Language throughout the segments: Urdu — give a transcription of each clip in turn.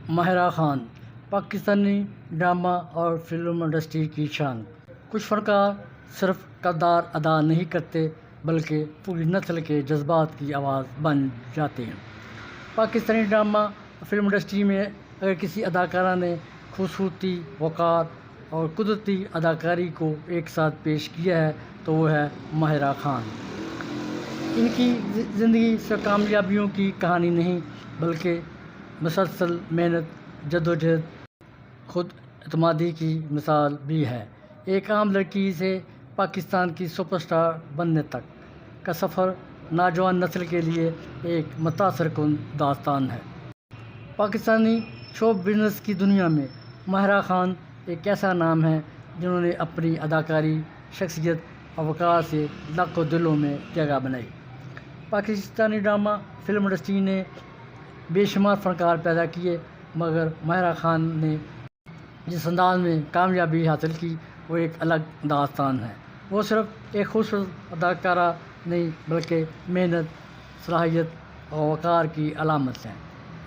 ماہرہ خان پاکستانی ڈرامہ اور فلم انڈسٹری کی شان۔ کچھ فنکار صرف کردار ادا نہیں کرتے بلکہ پوری نسل کے جذبات کی آواز بن جاتے ہیں۔ پاکستانی ڈرامہ اور فلم انڈسٹری میں اگر کسی اداکارہ نے خوبصورتی، وقار اور قدرتی اداکاری کو ایک ساتھ پیش کیا ہے تو وہ ہے ماہرہ خان۔ ان کی زندگی صرف کامیابیوں کی کہانی نہیں بلکہ مسلسل محنت، جدوجہد، خود اعتمادی کی مثال بھی ہے۔ ایک عام لڑکی سے پاکستان کی سپر سٹار بننے تک کا سفر نوجوان نسل کے لیے ایک متاثر کن داستان ہے۔ پاکستانی شو بزنس کی دنیا میں ماہرہ خان ایک ایسا نام ہے جنہوں نے اپنی اداکاری، شخصیت اور وقار سے لاکھوں دلوں میں جگہ بنائی۔ پاکستانی ڈرامہ فلم انڈسٹری نے بے شمار فنکار پیدا کیے مگر ماہرہ خان نے جس انداز میں کامیابی حاصل کی وہ ایک الگ داستان ہے۔ وہ صرف ایک خوبصورت اداکارہ نہیں بلکہ محنت، صلاحیت اور وقار کی علامت ہیں۔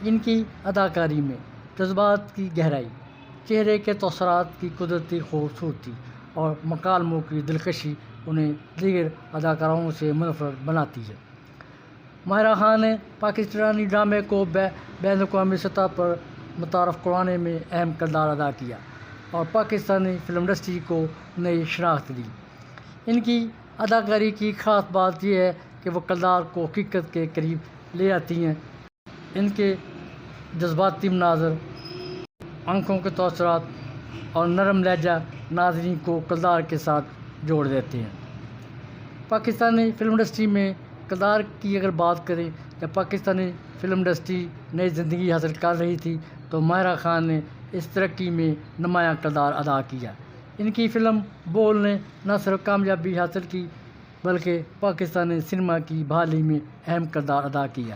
ان کی اداکاری میں جذبات کی گہرائی، چہرے کے تاثرات کی قدرتی خوبصورتی اور مکالموں کی دلکشی انہیں دیگر اداکاروں سے منفرد بناتی ہے۔ ماہرہ خان نے پاکستانی ڈرامے کو بین الاقوامی سطح پر متعارف کرانے میں اہم کردار ادا کیا اور پاکستانی فلم انڈسٹری کو نئی شناخت دی۔ ان کی اداکاری کی خاص بات یہ ہے کہ وہ کردار کو حقیقت کے قریب لے آتی ہیں۔ ان کے جذباتی مناظر، آنکھوں کے تاثرات اور نرم لہجہ ناظرین کو کردار کے ساتھ جوڑ دیتے ہیں۔ پاکستانی فلم انڈسٹری میں کردار کی اگر بات کریں، جب پاکستانی فلم انڈسٹری نئی زندگی حاصل کر رہی تھی تو ماہرہ خان نے اس ترقی میں نمایاں کردار ادا کیا۔ ان کی فلم بول نے نہ صرف کامیابی حاصل کی بلکہ پاکستانی سینما کی بحالی میں اہم کردار ادا کیا۔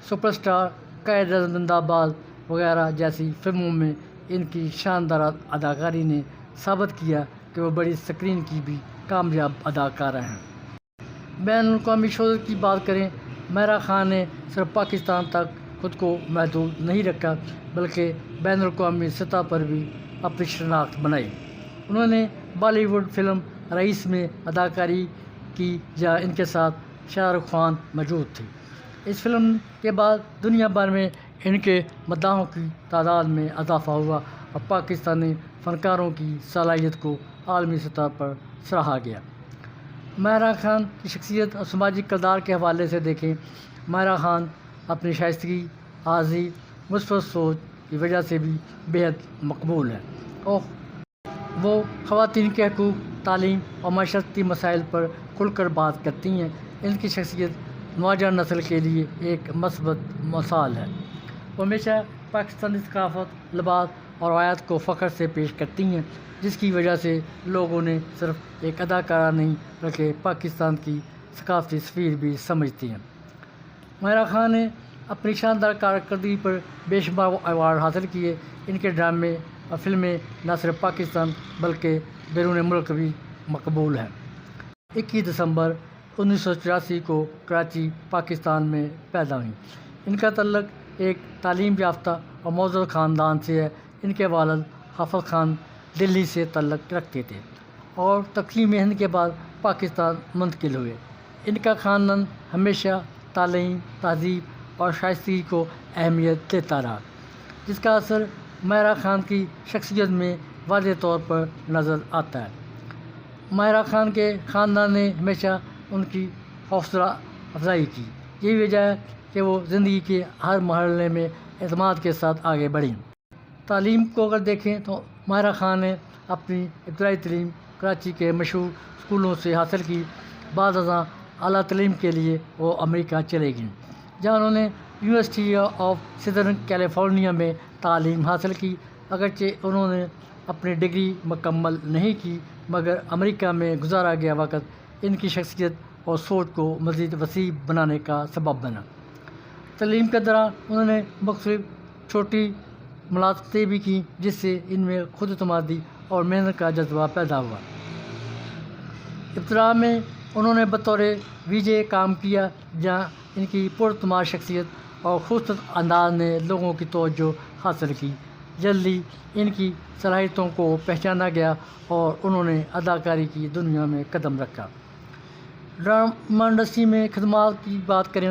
سپر سٹار، قائد اعظم زندہ باد وغیرہ جیسی فلموں میں ان کی شاندار اداکاری نے ثابت کیا کہ وہ بڑی اسکرین کی بھی کامیاب اداکارہ ہیں۔ بین الاقوامی شہرت کی بات کریں، ماہرہ خان نے صرف پاکستان تک خود کو محدود نہیں رکھا بلکہ بین الاقوامی سطح پر بھی اپنی شناخت بنائی۔ انہوں نے بالی ووڈ فلم رئیس میں اداکاری کی جہاں ان کے ساتھ شاہ رخ خان موجود تھے۔ اس فلم کے بعد دنیا بھر میں ان کے مداحوں کی تعداد میں اضافہ ہوا اور پاکستانی فنکاروں کی صلاحیت کو عالمی سطح پر سراہا گیا۔ ماہرہ خان کی شخصیت اور سماجی کردار کے حوالے سے دیکھیں، ماہرہ خان اپنی شائستگی، حاضری، مثبت سوچ کی وجہ سے بھی بےحد مقبول ہے اور وہ خواتین کے حقوق، تعلیم اور معاشرتی مسائل پر کھل کر بات کرتی ہیں۔ ان کی شخصیت نوجوان نسل کے لیے ایک مثبت مثال ہے۔ وہ ہمیشہ پاکستانی ثقافت، لباس اور روایات کو فخر سے پیش کرتی ہیں جس کی وجہ سے لوگ انہیں صرف ایک اداکارہ نہیں بلکہ پاکستان کی ثقافتی سفیر بھی سمجھتے ہیں۔ ماہرہ خان نے اپنی شاندار کارکردگی پر بے شمار ایوارڈ حاصل کیے۔ ان کے ڈرامے اور فلمیں نہ صرف پاکستان بلکہ بیرون ملک بھی مقبول ہیں۔ 21 دسمبر 1984 کو کراچی، پاکستان میں پیدا ہوئیں۔ ان کا تعلق ایک تعلیم یافتہ اور معزز خاندان سے ہے۔ ان کے والد حافظ خان دلی سے تعلق رکھتے تھے اور تقسیم ہند کے بعد پاکستان منتقل ہوئے۔ ان کا خاندان ہمیشہ تعلیم، تہذیب اور شائستگی کو اہمیت دیتا رہا جس کا اثر ماہرہ خان کی شخصیت میں واضح طور پر نظر آتا ہے۔ ماہرہ خان کے خاندان نے ہمیشہ ان کی حوصلہ افزائی کی۔ یہی وجہ ہے کہ وہ زندگی کے ہر مرحلے میں اعتماد کے ساتھ آگے بڑھیں۔ تعلیم کو اگر دیکھیں تو ماہرہ خان نے اپنی ابتدائی تعلیم کراچی کے مشہور اسکولوں سے حاصل کی۔ بعد ازاں اعلیٰ تعلیم کے لیے وہ امریکہ چلے گئیں جہاں انہوں نے یونیورسٹی آف سدرن کیلیفورنیا میں تعلیم حاصل کی۔ اگرچہ انہوں نے اپنی ڈگری مکمل نہیں کی مگر امریکہ میں گزارا گیا وقت ان کی شخصیت اور سوچ کو مزید وسیع بنانے کا سبب بنا۔ تعلیم کے دوران انہوں نے مختلف چھوٹی ملاقاتیں بھی کیں جس سے ان میں خود اعتمادی اور محنت کا جذبہ پیدا ہوا۔ ابتدا میں انہوں نے بطور وی جے کام کیا جہاں ان کی پراعتماد شخصیت اور خوبصورت انداز نے لوگوں کی توجہ حاصل کی۔ جلدی ان کی صلاحیتوں کو پہچانا گیا اور انہوں نے اداکاری کی دنیا میں قدم رکھا۔ ڈرامہ انڈسٹری میں خدمات کی بات کریں،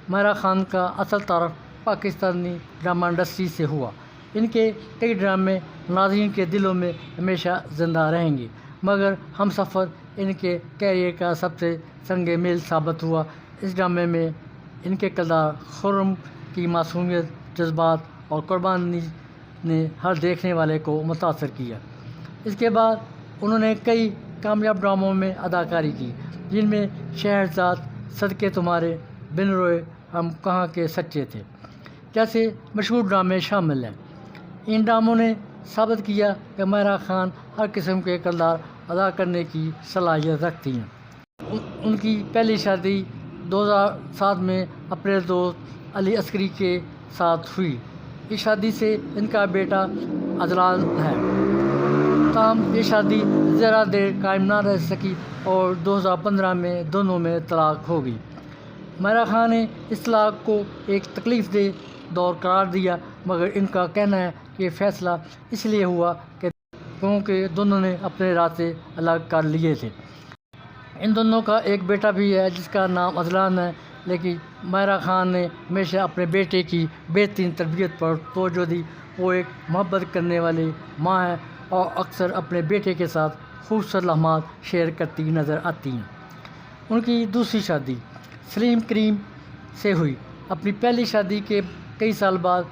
ماہرہ خان کا اصل تعارف پاکستانی ڈرامہ انڈسٹری سے ہوا۔ ان کے کئی ڈرامے ناظرین کے دلوں میں ہمیشہ زندہ رہیں گے، مگر ہم سفر ان کے کیریئر کا سب سے سنگ میل ثابت ہوا۔ اس ڈرامے میں ان کے کردار خرم کی معصومیت، جذبات اور قربانی نے ہر دیکھنے والے کو متاثر کیا۔ اس کے بعد انہوں نے کئی کامیاب ڈراموں میں اداکاری کی، جن میں شہرزاد، صدقے تمہارے، بن روئے، ہم کہاں کے سچے تھے جیسے مشہور ڈرامے شامل ہیں۔ ان ڈراموں نے ثابت کیا کہ ماہرہ خان ہر قسم کے کردار ادا کرنے کی صلاحیت رکھتی ہیں۔ ان کی پہلی شادی 2007 میں اپنے دوست علی عسکری کے ساتھ ہوئی۔ اس شادی سے ان کا بیٹا عدنان ہے، تاہم یہ شادی زیادہ دیر قائم نہ رہ سکی اور 2015 میں دونوں میں طلاق ہو گئی۔ ماہرہ خان نے اس طلاق کو ایک تکلیف دہ دور قرار دیا، مگر ان کا کہنا ہے کہ یہ فیصلہ اس لیے ہوا کیونکہ دونوں نے اپنے راستے الگ کر لیے تھے۔ ان دونوں کا ایک بیٹا بھی ہے جس کا نام عدنان ہے، لیکن ماہرہ خان نے ہمیشہ اپنے بیٹے کی بہترین تربیت پر توجہ دی۔ وہ ایک محبت کرنے والی ماں ہیں اور اکثر اپنے بیٹے کے ساتھ خوبصورت لمحات شیئر کرتی نظر آتی ہیں۔ ان کی دوسری شادی سلیم کریم سے ہوئی۔ اپنی پہلی شادی کے کئی سال بعد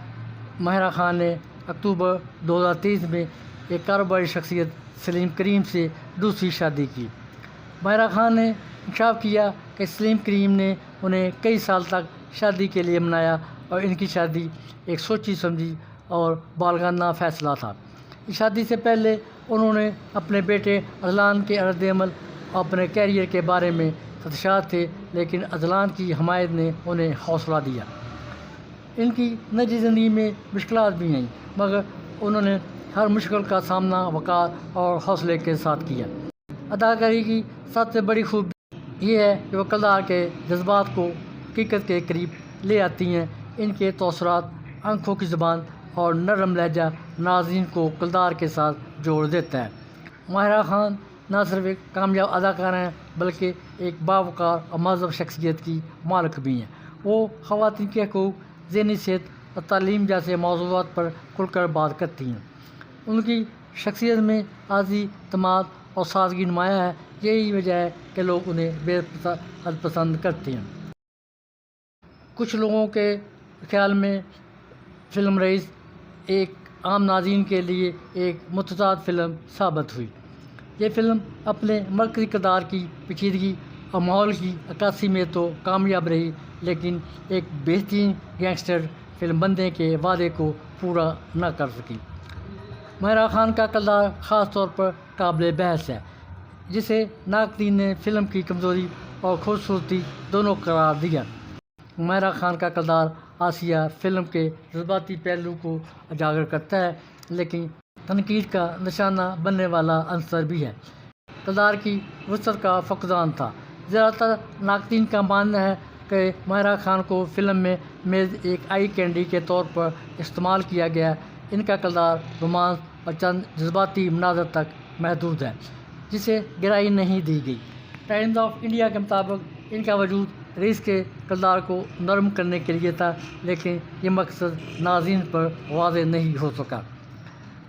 ماہرہ خان نے اکتوبر 2023 میں ایک کاروباری شخصیت سلیم کریم سے دوسری شادی کی۔ ماہرہ خان نے انکشاف کیا کہ سلیم کریم نے انہیں کئی سال تک شادی کے لیے منایا اور ان کی شادی ایک سوچی سمجھی اور بالغانہ فیصلہ تھا۔ اس شادی سے پہلے انہوں نے اپنے بیٹے عدنان کے رد عمل اور اپنے کیریئر کے بارے میں خدشات تھے، لیکن عدنان کی حمایت نے انہیں حوصلہ دیا۔ ان کی نجی زندگی میں مشکلات بھی آئیں، مگر انہوں نے ہر مشکل کا سامنا وقار اور حوصلے کے ساتھ کیا۔ اداکاری کی سب سے بڑی خوبی یہ ہے کہ وہ کردار کے جذبات کو حقیقت کے قریب لے آتی ہیں۔ ان کے تاثرات، آنکھوں کی زبان اور نرم لہجہ ناظرین کو کردار کے ساتھ جوڑ دیتا ہے۔ ماہرہ خان نہ صرف ایک کامیاب اداکار ہیں بلکہ ایک باوقار اور مہذب شخصیت کی مالک بھی ہیں۔ وہ خواتین کے حقوق، ذہنی صحت اور تعلیم جیسے موضوعات پر کھل کر بات کرتی ہیں۔ ان کی شخصیت میں عاجزی، اعتماد اور سادگی نمایاں ہے۔ یہی وجہ ہے کہ لوگ انہیں بے حد پسند کرتے ہیں۔ کچھ لوگوں کے خیال میں فلم رئیس ایک عام ناظرین کے لیے ایک متضاد فلم ثابت ہوئی۔ یہ فلم اپنے مرکزی کردار کی پیچیدگی اور ماحول کی عکاسی میں تو کامیاب رہی، لیکن ایک بہترین گینگسٹر فلم بننے کے وعدے کو پورا نہ کر سکی۔ ماہرہ خان کا کردار خاص طور پر قابل بحث ہے، جسے ناقدین نے فلم کی کمزوری اور خوبصورتی دونوں قرار دیا۔ ماہرہ خان کا کردار آسیہ فلم کے جذباتی پہلو کو اجاگر کرتا ہے، لیکن تنقید کا نشانہ بننے والا عنصر بھی ہے۔ کردار کی وسعت کا فقدان تھا۔ زیادہ تر ناقدین کا ماننا ہے کہ ماہرہ خان کو فلم میں محض ایک آئی کینڈی کے طور پر استعمال کیا گیا۔ ان کا کردار رومانس اور چند جذباتی مناظر تک محدود ہے، جسے گہرائی نہیں دی گئی۔ ٹائمز آف انڈیا کے مطابق ان کا وجود رئیس کے کردار کو نرم کرنے کے لیے تھا، لیکن یہ مقصد ناظرین پر واضح نہیں ہو سکا۔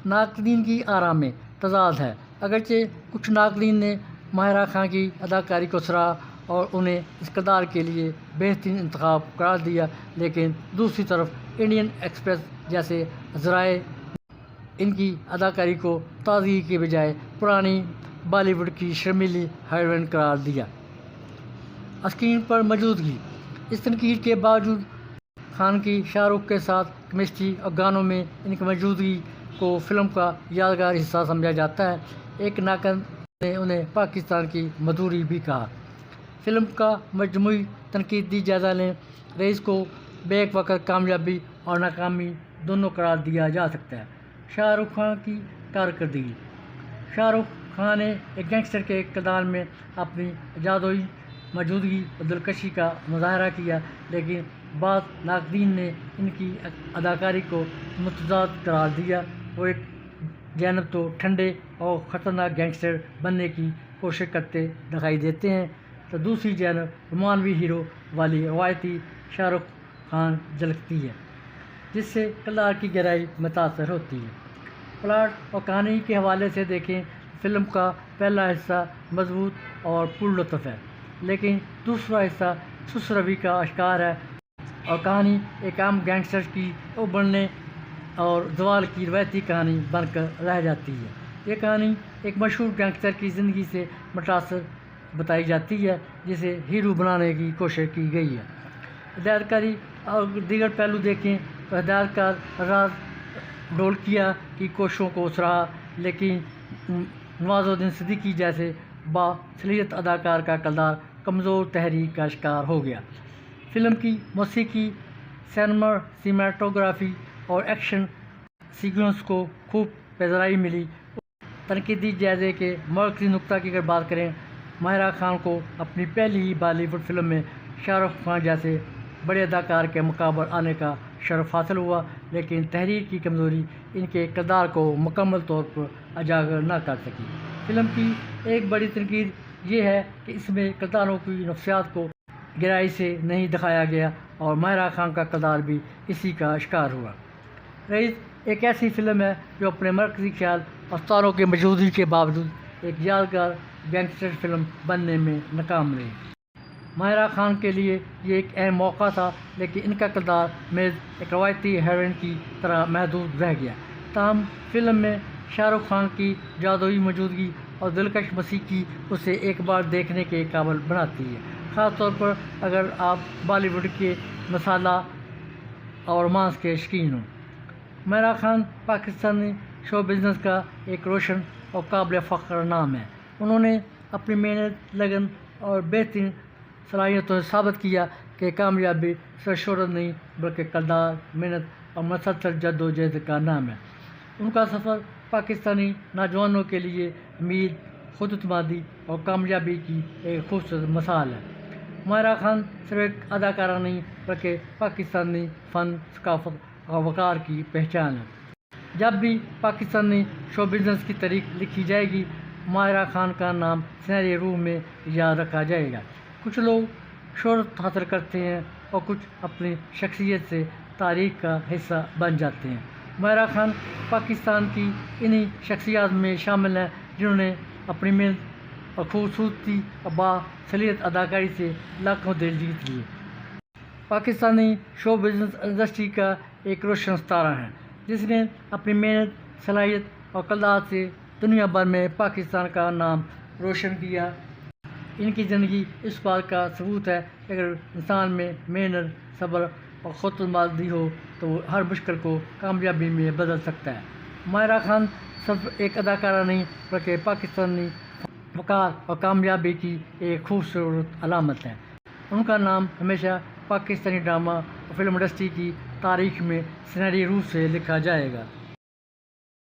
ناقدین کی آراء میں تضاد ہے۔ اگرچہ کچھ ناقدین نے ماہرہ خان کی اداکاری کو سراہا اور انہیں اس کردار کے لیے بہترین انتخاب قرار دیا، لیکن دوسری طرف انڈین ایکسپریس جیسے ذرائع ان کی اداکاری کو تازگی کے بجائے پرانی بالی ووڈ کی شرمیلی ہیروئن قرار دیا۔ اسکرین پر موجودگی۔ اس تنقید کے باوجود خان کی شاہ رخ کے ساتھ کیمسٹری اور گانوں میں ان کی موجودگی کو فلم کا یادگار حصہ سمجھا جاتا ہے۔ ایک ناقد نے انہیں پاکستان کی مدھوری بھی کہا۔ فلم کا مجموعی تنقیدی جائزہ لیں۔ رئیس کو بیک وقت کامیابی اور ناکامی دونوں قرار دیا جا سکتا ہے۔ شاہ رخ خان کی کارکردگی۔ شاہ رخ خان نے ایک گینگسٹر کے کردار میں اپنی جادوئی موجودگی اور دلکشی کا مظاہرہ کیا، لیکن بعض ناقدین نے ان کی اداکاری کو متضاد قرار دیا۔ وہ ایک جانب تو ٹھنڈے اور خطرناک گینگسٹر بننے کی کوشش کرتے دکھائی دیتے ہیں، تو دوسری جانب رومانوی ہیرو والی روایتی شاہ رخ خان جھلکتی ہے، جس سے کردار کی گہرائی متاثر ہوتی ہے۔ پلاٹ اور کہانی کے حوالے سے دیکھیں، فلم کا پہلا حصہ مضبوط اور پرلطف ہے، لیکن دوسرا حصہ سست روی کا شکار ہے اور کہانی ایک عام گینگسٹر کی ابھرنے اور زوال کی روایتی کہانی بن کر رہ جاتی ہے۔ یہ کہانی ایک مشہور گینگسٹر کی زندگی سے متاثر بتائی جاتی ہے، جسے ہیرو بنانے کی کوشش کی گئی ہے۔ ہدایت کاری اور دیگر پہلو دیکھیں تو ہدایت کار راز ڈھولکیا کی کوششوں کو سراہا، لیکن نواز الدین صدیقی جیسے باصلاحیت اداکار کا کردار کمزور تحریک کا شکار ہو گیا۔ فلم کی موسیقی، سینماٹوگرافی اور ایکشن سیکوینس کو خوب پذیرائی ملی۔ تنقیدی جائزے کے مرکزی نقطہ کی اگر بات کریں، ماہرہ خان کو اپنی پہلی ہی بالی ووڈ فلم میں شاہ رخ خان جیسے بڑے اداکار کے مقابل آنے کا شرف حاصل ہوا، لیکن تحریر کی کمزوری ان کے کردار کو مکمل طور پر اجاگر نہ کر سکی۔ فلم کی ایک بڑی تنقید یہ ہے کہ اس میں کرداروں کی نفسیات کو گہرائی سے نہیں دکھایا گیا اور ماہرہ خان کا کردار بھی اسی کا شکار ہوا۔ رئیس ایک ایسی فلم ہے جو اپنے مرکزی خیال اور ستاروں کی موجودگی کے باوجود ایک یادگار گینگسٹر فلم بننے میں ناکام رہی۔ ماہرہ خان کے لیے یہ ایک اہم موقع تھا، لیکن ان کا کردار محض ایک روایتی ہیروئن کی طرح محدود رہ گیا۔ تاہم فلم میں شاہ رخ خان کی جادوئی موجودگی اور دلکش موسیقی اسے ایک بار دیکھنے کے قابل بناتی ہے، خاص طور پر اگر آپ بالی ووڈ کے مسالہ اور رومانس کے شائقین ہوں۔ ماہرہ خان پاکستانی شو بزنس کا ایک روشن اور قابل فخر نام ہے۔ انہوں نے اپنی محنت، لگن اور بہترین صلاحیتوں سے ثابت کیا کہ کامیابی صرف شہرت نہیں بلکہ کردار، محنت اور مسلسل جدوجہد کا نام ہے۔ ان کا سفر پاکستانی نوجوانوں کے لیے امید، خود اعتمادی اور کامیابی کی ایک خوبصورت مثال ہے۔ ماہرہ خان صرف ایک اداکارہ نہیں بلکہ پاکستانی فن، ثقافت اور وقار کی پہچان ہے۔ جب بھی پاکستانی شو بزنس کی تاریخ لکھی جائے گی، ماہرہ خان کا نام سنہری روح میں یاد رکھا جائے گا۔ کچھ لوگ شہرت حاصل کرتے ہیں اور کچھ اپنی شخصیت سے تاریخ کا حصہ بن جاتے ہیں۔ ماہرہ خان پاکستان کی انہی شخصیات میں شامل ہیں جنہوں نے اپنی محنت اور خوبصورتی اور باصلاحیت اداکاری سے لاکھوں دل جیت لیے۔ پاکستانی شو بزنس انڈسٹری کا ایک روشن ستارہ ہے جس نے اپنی محنت، صلاحیت اور کردار سے دنیا بھر میں پاکستان کا نام روشن کیا۔ ان کی زندگی اس بات کا ثبوت ہے کہ اگر انسان میں محنت، صبر اور خود اعتمادی ہو تو وہ ہر مشکل کو کامیابی میں بدل سکتا ہے۔ ماہرہ خان صرف ایک اداکارہ نہیں بلکہ پاکستانی وقار اور کامیابی کی ایک خوبصورت علامت ہے۔ ان کا نام ہمیشہ پاکستانی ڈرامہ اور فلم انڈسٹری کی تاریخ میں سنہری روح سے لکھا جائے گا۔